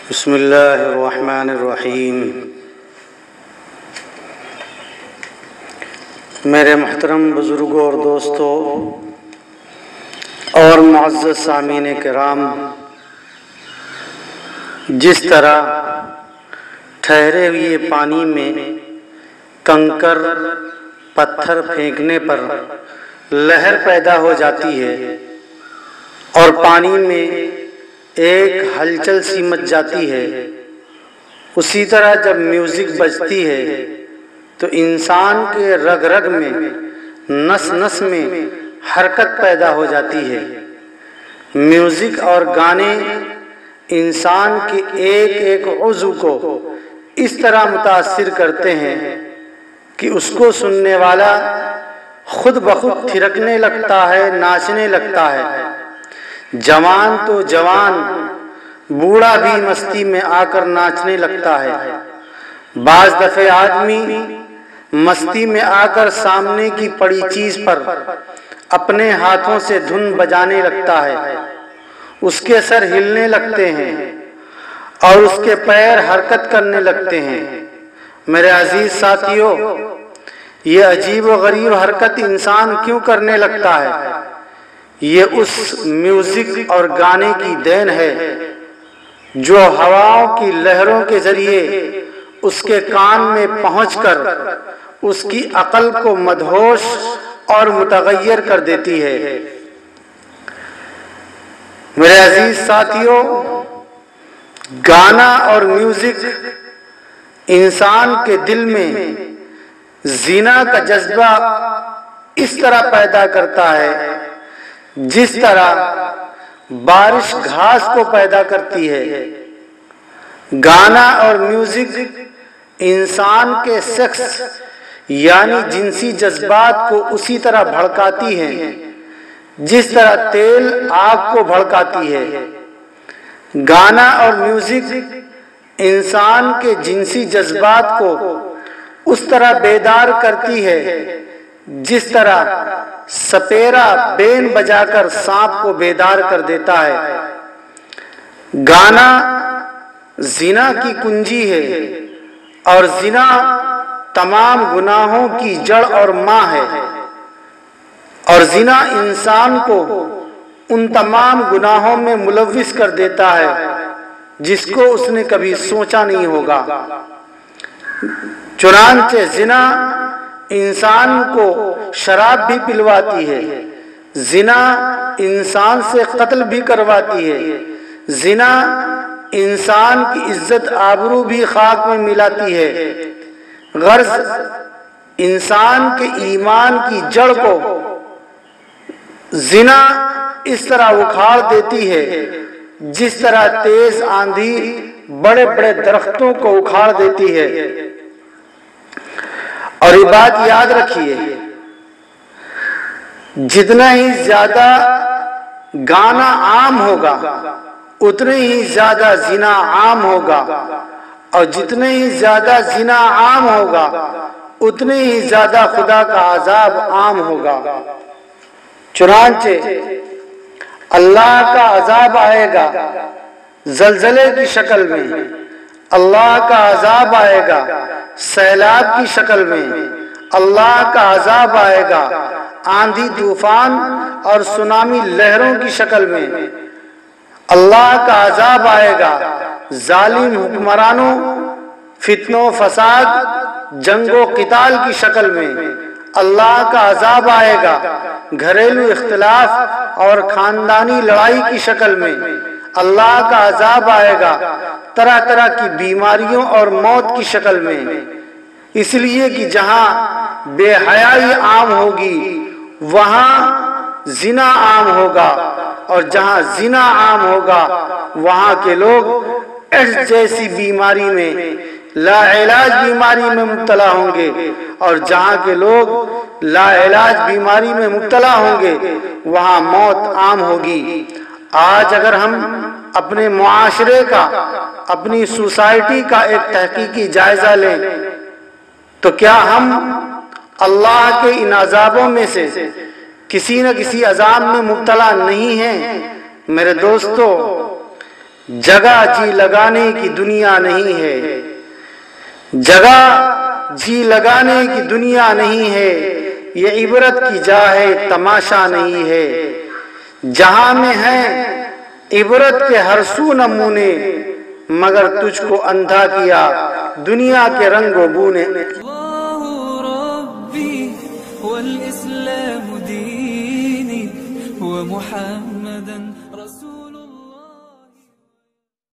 बिस्मिल्लाहिर्रहमानिर्रहीम। मेरे मोहतरम बुज़ुर्गों और दोस्तों और मुअज़्ज़ज़ सामीन किराम, जिस तरह ठहरे हुए पानी में कंकर पत्थर फेंकने पर लहर पैदा हो जाती है और पानी में एक हलचल सी मच जाती है, उसी तरह जब म्यूज़िक बजती है तो इंसान के रग रग में, नस नस में हरकत पैदा हो जाती है। म्यूज़िक और गाने इंसान के एक एक उज़्व को इस तरह मुतासिर करते हैं कि उसको सुनने वाला खुद ब खुद थिरकने लगता है, नाचने लगता है। जवान तो जवान, बूढ़ा भी मस्ती में आकर नाचने लगता है। बाज दफ़े आदमी मस्ती में आकर सामने की पड़ी चीज़ पर अपने हाथों से धुन बजाने लगता है। उसके सर हिलने लगते हैं और उसके पैर हरकत करने लगते हैं। मेरे अजीज साथियों, ये अजीब व गरीब हरकत इंसान क्यों करने लगता है? ये उस म्यूज़िक और गाने की देन है जो हवाओं की लहरों के जरिए उसके कान में पहुंचकर उसकी अकल को मदहोश और मुतगय्यर कर देती है। मेरे अजीज साथियों, गाना और म्यूज़िक इंसान के दिल में ज़िना का जज्बा इस तरह पैदा करता है जिस तरह बारिश घास को पैदा करती है। गाना और म्यूज़िक इंसान के सेक्स यानी जिनसी जज्बात को उसी तरह भड़काती है जिस तरह तेल आग को भड़काती है। गाना और म्यूज़िक इंसान के जिनसी जज्बात को उस तरह बेदार करती है जिस तरह सपेरा बेन बजाकर सांप को बेदार कर देता है। गाना जिना की कुंजी है और जिना तमाम गुनाहों की जड़ और माँ है, और जिना इंसान को उन तमाम गुनाहों में मुलव्विस कर देता है जिसको उसने कभी सोचा नहीं होगा। चुनांचे जिना इंसान को शराब भी पिलवाती है, जिना इंसान से कत्ल भी करवाती है, जिना इंसान की इज्जत आबरू भी खाक में मिलाती है। गर्ज इंसान के ईमान की जड़ को जिना इस तरह उखाड़ देती है जिस तरह तेज आंधी बड़े बड़े दरख्तों को उखाड़ देती है। और ये बात याद रखिए, जितना ही ज्यादा गाना आम होगा उतने ही ज्यादा जिना आम होगा, और जितने ही ज्यादा जिना आम होगा उतने ही ज्यादा खुदा का अजाब आम होगा। चुनांचे अल्लाह का अजाब आएगा जलजले की शक्ल में, अल्लाह का अजाब आएगा सैलाब की शक्ल में, अल्लाह का अजाब आएगा आंधी तूफान और सुनामी लहरों की शक्ल में, अल्लाह का अजाब आएगा जालिम हुक्मरानों, फितनों, फसाद, जंगो क़िताल की शक्ल में, अल्लाह का अजाब आएगा घरेलू इख्तिलाफ और खानदानी लड़ाई की शक्ल में, अल्लाह का अजाब आएगा तरह तरह की बीमारियों और मौत की शक्ल में। इसलिए कि जहां बेहयाई आम होगी वहां जिना आम होगा, और जहां जिना आम होगा वहां के लोग एड्स जैसी बीमारी में, लाइलाज बीमारी में मुब्तला होंगे, और जहां के लोग लाइलाज बीमारी में मुब्तला होंगे वहां मौत आम होगी। आज अगर हम अपने मुआशरे का, अपनी सोसाइटी का एक तहकीकी जायजा लें तो क्या हम अल्लाह के इन अजाबों में से किसी न किसी अजाब में मुब्तला नहीं हैं? मेरे दोस्तों, जगह जी लगाने की दुनिया नहीं है, जगह जी लगाने की दुनिया नहीं है, ये इबरत की जा है तमाशा नहीं है। जहां में है इबरत के हर सू नमूने, मगर तुझको अंधा किया दुनिया के रंगो बूने। वल इस्लाम दीनी व मुहम्मदन